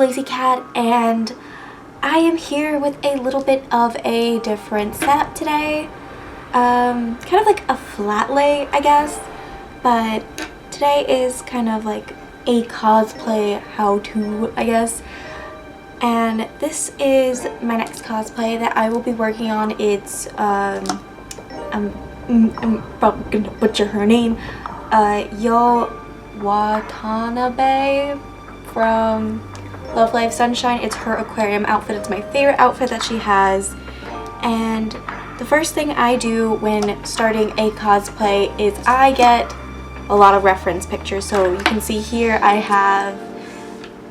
Lazy Cat, and I am here with a little bit of a different setup today. Kind of like a flat lay, I guess, but today is kind of like a cosplay how-to, I guess. And this is my next cosplay that I will be working on. It's I'm probably gonna butcher her name. Watanabe from Love Live Sunshine. It's her aquarium outfit. It's my favorite outfit that she has. And the first thing I do when starting a cosplay is I get a lot of reference pictures. So you can see here I have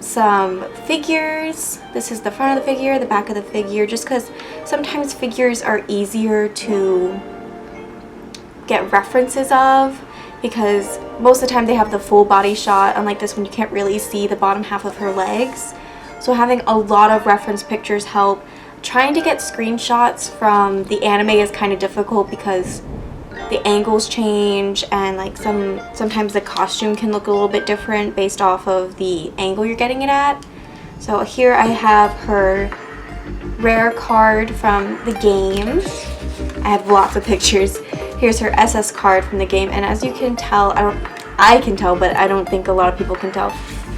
some figures. This is the front of the figure, the back of the figure, just because sometimes figures are easier to get references of, because most of the time they have the full body shot. Unlike this one, you can't really see the bottom half of her legs. So having a lot of reference pictures help. Trying to get screenshots from the anime is kind of difficult because the angles change, and like sometimes the costume can look a little bit different based off of the angle you're getting it at. So here I have her rare card from the game. I have lots of pictures. Here's her SS card from the game, and as you can tell, I can tell, but I don't think a lot of people can tell,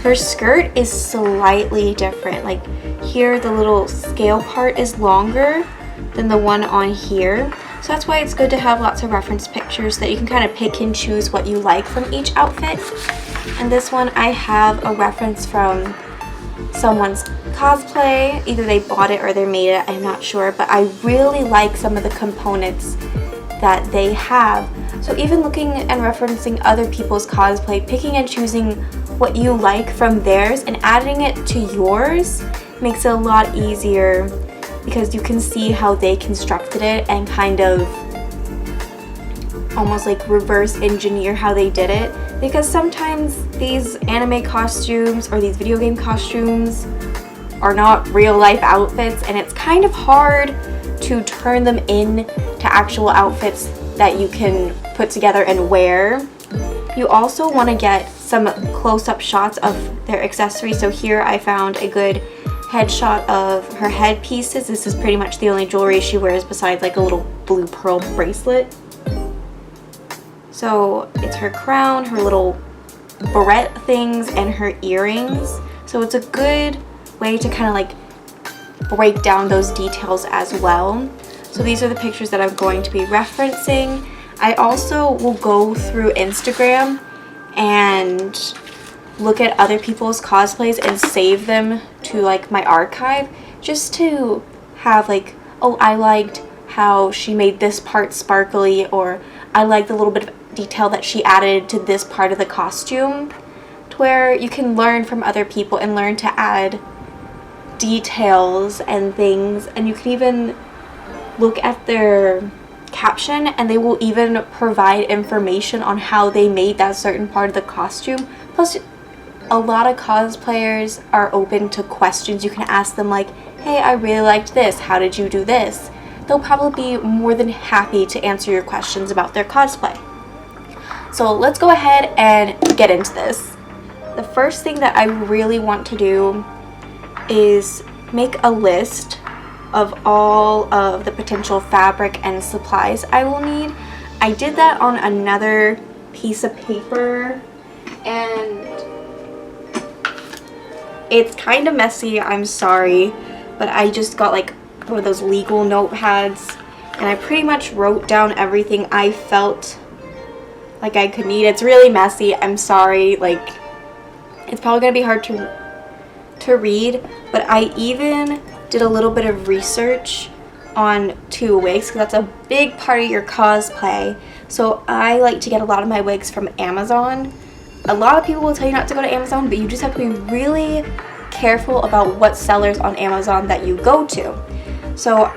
her skirt is slightly different. Like here, the little scale part is longer than the one on here. So that's why it's good to have lots of reference pictures that you can kind of pick and choose what you like from each outfit. And this one, I have a reference from someone's cosplay. Either they bought it or they made it, I'm not sure, but I really like some of the components that they have. So even looking and referencing other people's cosplay, picking and choosing what you like from theirs and adding it to yours makes it a lot easier, because you can see how they constructed it and kind of almost like reverse engineer how they did it. Because sometimes these anime costumes or these video game costumes are not real life outfits, and it's kind of hard to turn them into actual outfits that you can put together and wear. You also want to get some close-up shots of their accessories. So here I found a good headshot of her headpieces. This is pretty much the only jewelry she wears besides like a little blue pearl bracelet. So it's her crown, her little barrette things, and her earrings. So it's a good way to kind of like break down those details as well. So these are the pictures that I'm going to be referencing. I also will go through Instagram and look at other people's cosplays and save them to like my archive, just to have like, oh, I liked how she made this part sparkly, or I like the little bit of detail that she added to this part of the costume, to where you can learn from other people and learn to add details and things. And you can even look at their caption, and they will even provide information on how they made that certain part of the costume. Plus, a lot of cosplayers are open to questions. You can ask them like, hey, I really liked this, how did you do this? They'll probably be more than happy to answer your questions about their cosplay. So let's go ahead and get into this. The first thing that I really want to do is make a list of all of the potential fabric and supplies I will need. I did that on another piece of paper, and it's kind of messy, I'm sorry, but I just got like one of those legal notepads, and I pretty much wrote down everything I felt like I could need. It's really messy, I'm sorry, like it's probably gonna be hard to read, but I even did a little bit of research on two wigs, because that's a big part of your cosplay. So I like to get a lot of my wigs from Amazon. A lot of people will tell you not to go to Amazon, but you just have to be really careful about what sellers on Amazon that you go to. So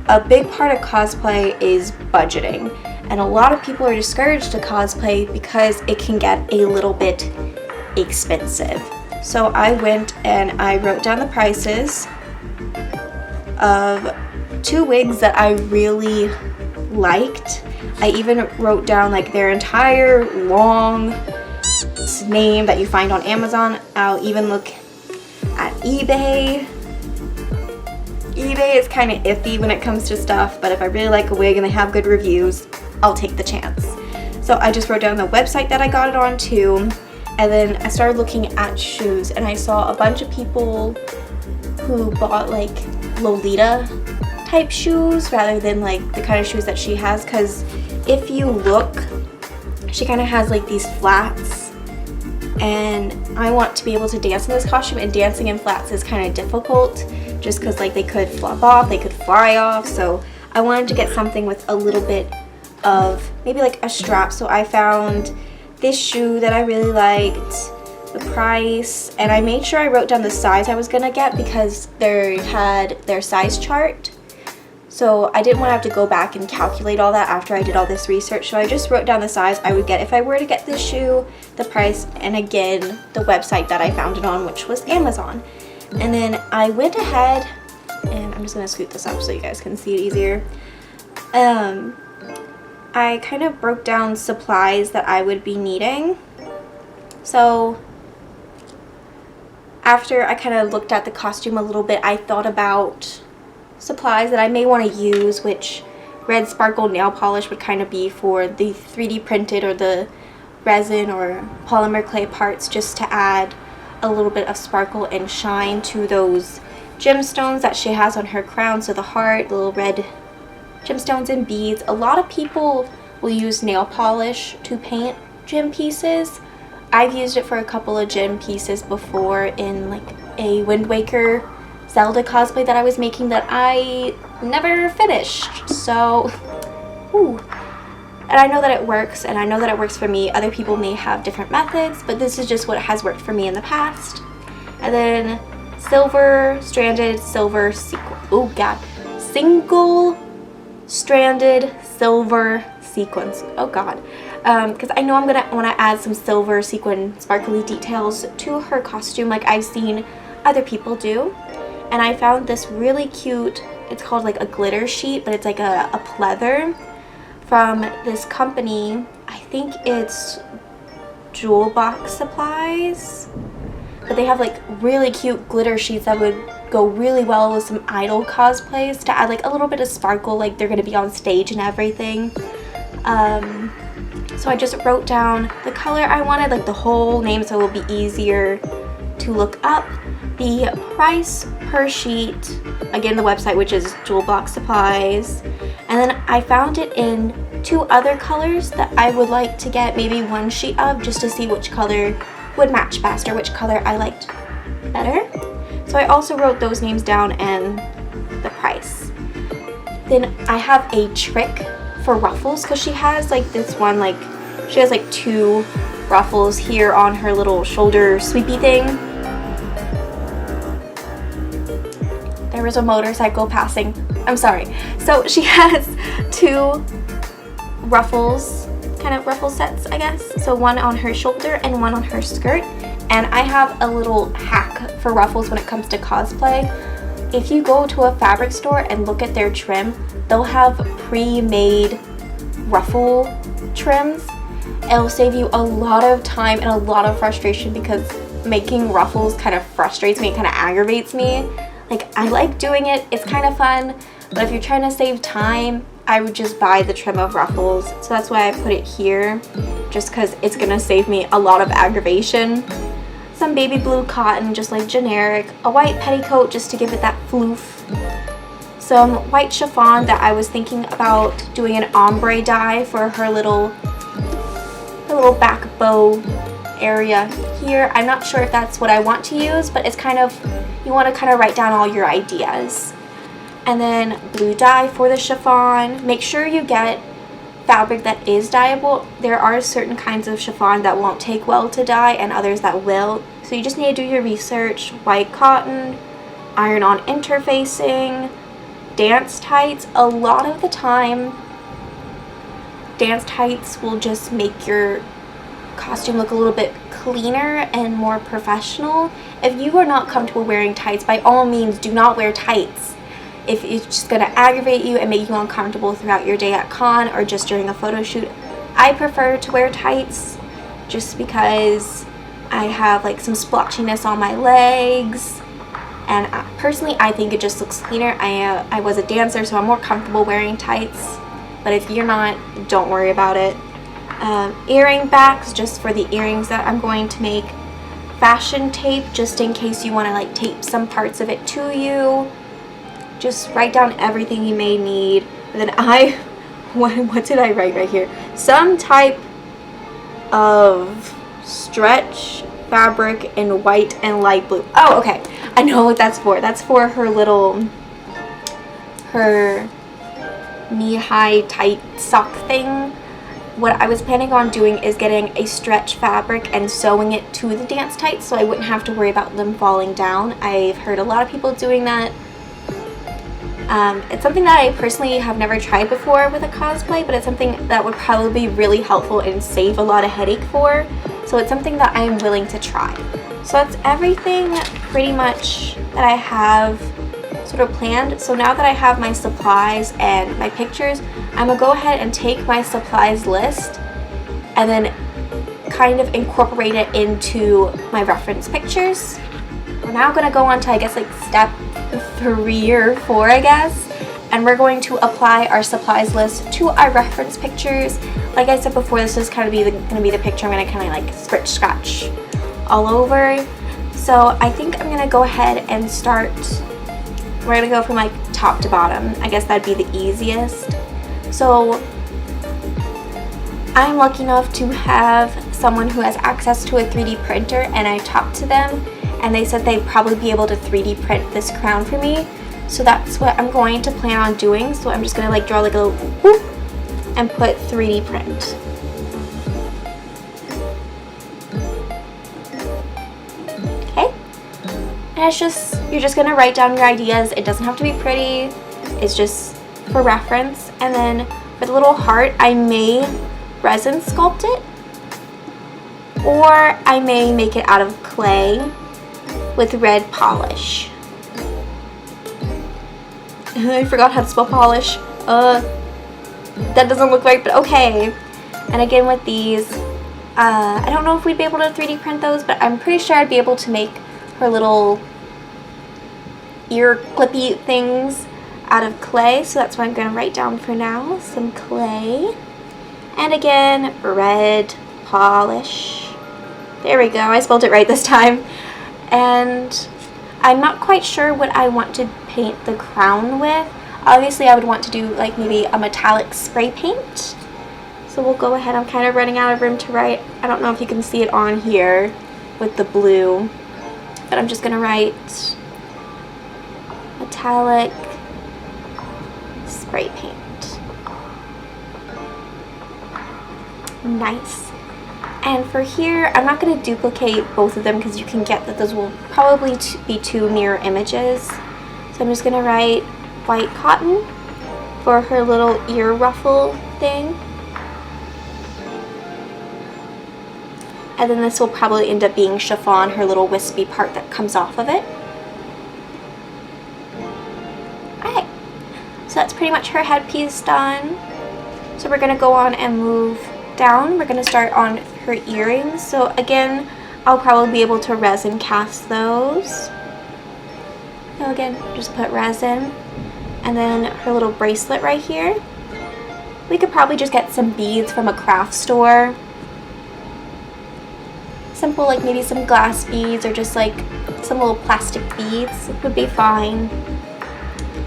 a big part of cosplay is budgeting, and a lot of people are discouraged to cosplay because it can get a little bit expensive. So I went and I wrote down the prices of two wigs that I really liked. I even wrote down like their entire long name that you find on Amazon. I'll even look at eBay. eBay is kind of iffy when it comes to stuff, but if I really like a wig and they have good reviews, I'll take the chance. So I just wrote down the website that I got it on too, and then I started looking at shoes, and I saw a bunch of people who bought like Lolita type shoes rather than like the kind of shoes that she has, because if you look, she kind of has like these flats, and I want to be able to dance in this costume, and dancing in flats is kind of difficult just because like they could flop off, they could fly off, so I wanted to get something with a little bit of maybe like a strap. So I found this shoe that I really liked, the price, and I made sure I wrote down the size I was gonna get because they had their size chart. So I didn't want to have to go back and calculate all that after I did all this research. So I just wrote down the size I would get if I were to get this shoe, the price, and again, the website that I found it on, which was Amazon. And then I went ahead, and I'm just going to scoot this up so you guys can see it easier. I kind of broke down supplies that I would be needing. So after I kind of looked at the costume a little bit, I thought about supplies that I may want to use, which red sparkle nail polish would kind of be for the 3D printed or the resin or polymer clay parts, just to add a little bit of sparkle and shine to those gemstones that she has on her crown. So the heart, little red gemstones and beads. A lot of people will use nail polish to paint gem pieces. I've used it for a couple of gem pieces before in like a Wind Waker Zelda cosplay that I was making that I never finished. So, ooh. And I know that it works, and I know that it works for me. Other people may have different methods, but this is just what has worked for me in the past. And then silver stranded silver sequin. Oh god. Single stranded silver sequins. Oh god. Because I know I'm gonna want to add some silver sequin sparkly details to her costume like I've seen other people do. And I found this really cute, it's called like a glitter sheet, but it's like a pleather from this company. I think it's Jewel Box Supplies, but they have like really cute glitter sheets that would go really well with some idol cosplays to add like a little bit of sparkle, like they're gonna be on stage and everything. So I just wrote down the color I wanted, like the whole name, so it will be easier to look up. The price per sheet, again the website, which is Jewel Box Supplies, and then I found it in 2 other colors that I would like to get maybe 1 sheet of, just to see which color would match best or which color I liked better. So I also wrote those names down and the price. Then I have a trick for ruffles, because she has like this one, like she has like 2 ruffles here on her little shoulder sweepy thing. There was a motorcycle passing. I'm sorry. So she has 2 ruffles, kind of ruffle sets, I guess. So one on her shoulder and one on her skirt. And I have a little hack for ruffles when it comes to cosplay. If you go to a fabric store and look at their trim, they'll have pre-made ruffle trims. It'll save you a lot of time and a lot of frustration, because making ruffles kind of frustrates me, it kind of aggravates me. Like, I like doing it, it's kind of fun, but if you're trying to save time, I would just buy the trim of ruffles. So that's why I put it here, just because it's gonna save me a lot of aggravation. Some baby blue cotton, just like generic. A white petticoat just to give it that floof. Some white chiffon that I was thinking about doing an ombre dye for her little back bow area here. I'm not sure if that's what I want to use, but it's kind of, you want to kind of write down all your ideas. And then blue dye for the chiffon. Make sure you get fabric that is dyeable. There are certain kinds of chiffon that won't take well to dye and others that will. So you just need to do your research. White cotton, iron-on interfacing, dance tights. A lot of the time, dance tights will just make your costume look a little bit cleaner and more professional. If you are not comfortable wearing tights, by all means do not wear tights. If it's just going to aggravate you and make you uncomfortable throughout your day at con or just during a photo shoot, I prefer to wear tights just because I have like some splotchiness on my legs and personally I think it just looks cleaner. I was a dancer, so I'm more comfortable wearing tights, but if you're not, don't worry about it. Earring backs, just for the earrings that I'm going to make. Fashion tape, just in case you want to like tape some parts of it to you. Just write down everything you may need. And then what did I write right here? Some type of stretch fabric in white and light blue. Oh, okay. I know what that's for. That's for her knee-high tight sock thing. What I was planning on doing is getting a stretch fabric and sewing it to the dance tights so I wouldn't have to worry about them falling down. I've heard a lot of people doing that. It's something that I personally have never tried before with a cosplay, but it's something that would probably be really helpful and save a lot of headache for. So it's something that I am willing to try. So that's everything pretty much that I have sort of planned. So now that I have my supplies and my pictures, I'm gonna go ahead and take my supplies list and then kind of incorporate it into my reference pictures. We're now gonna go on to, I guess, like step 3 or 4, I guess, and we're going to apply our supplies list to our reference pictures. Like I said before, this is kind of gonna be the picture I'm gonna kind of like scratch all over. So I think I'm gonna go ahead and start. We're gonna go from like top to bottom. I guess that'd be the easiest. So I'm lucky enough to have someone who has access to a 3D printer, and I talked to them and they said they'd probably be able to 3D print this crown for me. So that's what I'm going to plan on doing. So I'm just gonna like draw like a little whoop and put 3D print. Okay, and it's just, you're just gonna write down your ideas. It doesn't have to be pretty, it's just for reference. And then for the little heart, I may resin sculpt it, or I may make it out of clay with red polish. I forgot how to spell polish. That doesn't look right, but okay. And again with these, I don't know if we'd be able to 3D print those, but I'm pretty sure I'd be able to make her little ear clippy things out of clay. So that's what I'm gonna write down for now, some clay. And again, red polish. There we go, I spelled it right this time. And I'm not quite sure what I want to paint the crown with. Obviously I would want to do like maybe a metallic spray paint. So we'll go ahead, I'm kind of running out of room to write. I don't know if you can see it on here with the blue, but I'm just gonna write metallic spray paint. Nice. And for here, I'm not going to duplicate both of them because you can get that those will probably be 2 mirror images. So I'm just going to write white cotton for her little ear ruffle thing. And then this will probably end up being chiffon, her little wispy part that comes off of it. Alright, so that's pretty much her headpiece done. So we're going to go on and move down. We're going to start on her earrings. So again, I'll probably be able to resin cast those. So again, just put resin. And then her little bracelet right here. We could probably just get some beads from a craft store. Simple, like maybe some glass beads or just like some little plastic beads would be fine.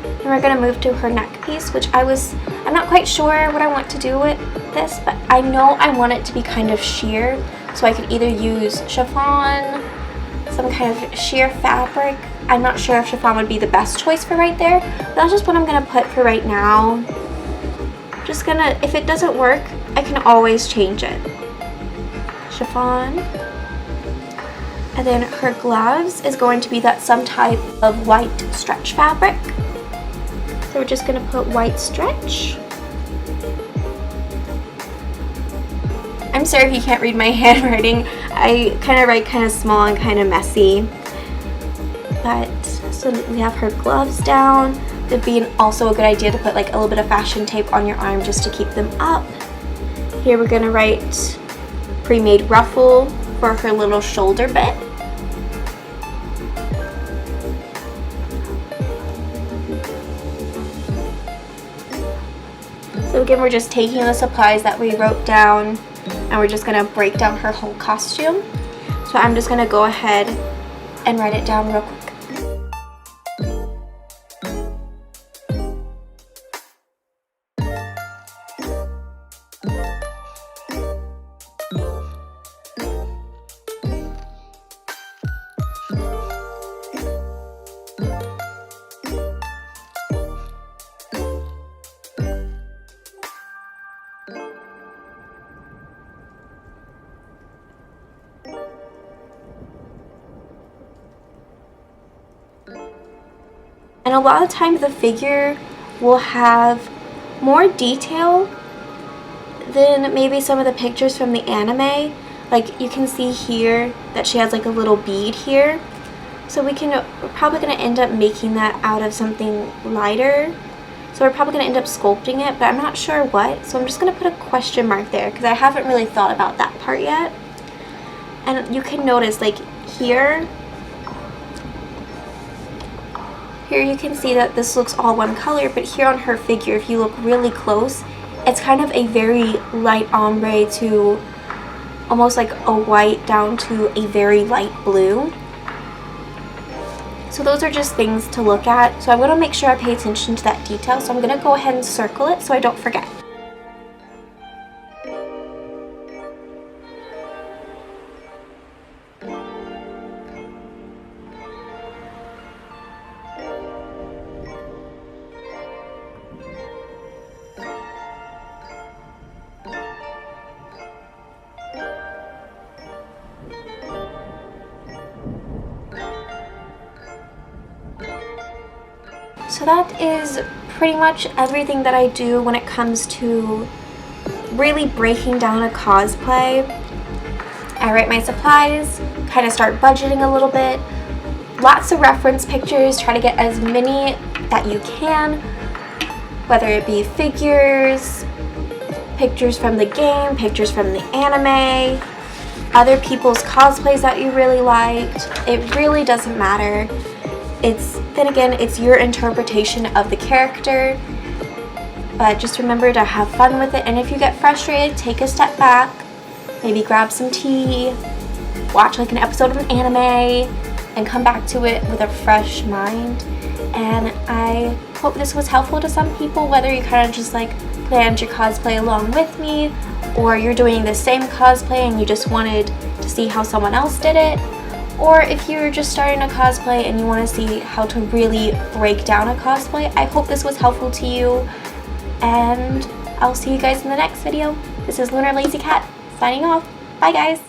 And we're going to move to her neck piece, which I'm not quite sure what I want to do with this, but I know I want it to be kind of sheer, so I could either use chiffon, some kind of sheer fabric. I'm not sure if chiffon would be the best choice for right there, but that's just what I'm going to put for right now. Just gonna, if it doesn't work, I can always change it. Chiffon. And then her gloves is going to be that some type of white stretch fabric. So we're just going to put white stretch. I'm sorry if you can't read my handwriting. I kind of write kind of small and kind of messy. But, so we have her gloves down. It'd be also a good idea to put like a little bit of fashion tape on your arm just to keep them up. Here we're going to write pre-made ruffle for her little shoulder bit. again, we're just taking the supplies that we wrote down and we're just gonna break down her whole costume. So I'm just gonna go ahead and write it down real quick. And a lot of times the figure will have more detail than maybe some of the pictures from the anime. Like you can see here that she has like a little bead here. So we're probably going to end up making that out of something lighter. So we're probably going to end up sculpting it, but I'm not sure what. So I'm just going to put a question mark there because I haven't really thought about that part yet. And you can notice like here you can see that this looks all one color, but here on her figure, if you look really close, it's kind of a very light ombre to almost like a white down to a very light blue. So those are just things to look at. So I'm going to make sure I pay attention to that detail. So I'm going to go ahead and circle it so I don't forget. So that is pretty much everything that I do when it comes to really breaking down a cosplay. I write my supplies, kind of start budgeting a little bit, lots of reference pictures, try to get as many that you can, whether it be figures, pictures from the game, pictures from the anime, other people's cosplays that you really liked. It really doesn't matter. Then again, it's your interpretation of the character, but just remember to have fun with it. And if you get frustrated, take a step back, maybe grab some tea, watch like an episode of an anime, and come back to it with a fresh mind. And I hope this was helpful to some people, whether you kind of just like planned your cosplay along with me, or you're doing the same cosplay and you just wanted to see how someone else did it. Or if you're just starting a cosplay and you want to see how to really break down a cosplay, I hope this was helpful to you. And I'll see you guys in the next video. This is Lunar Lazy Cat signing off. Bye guys!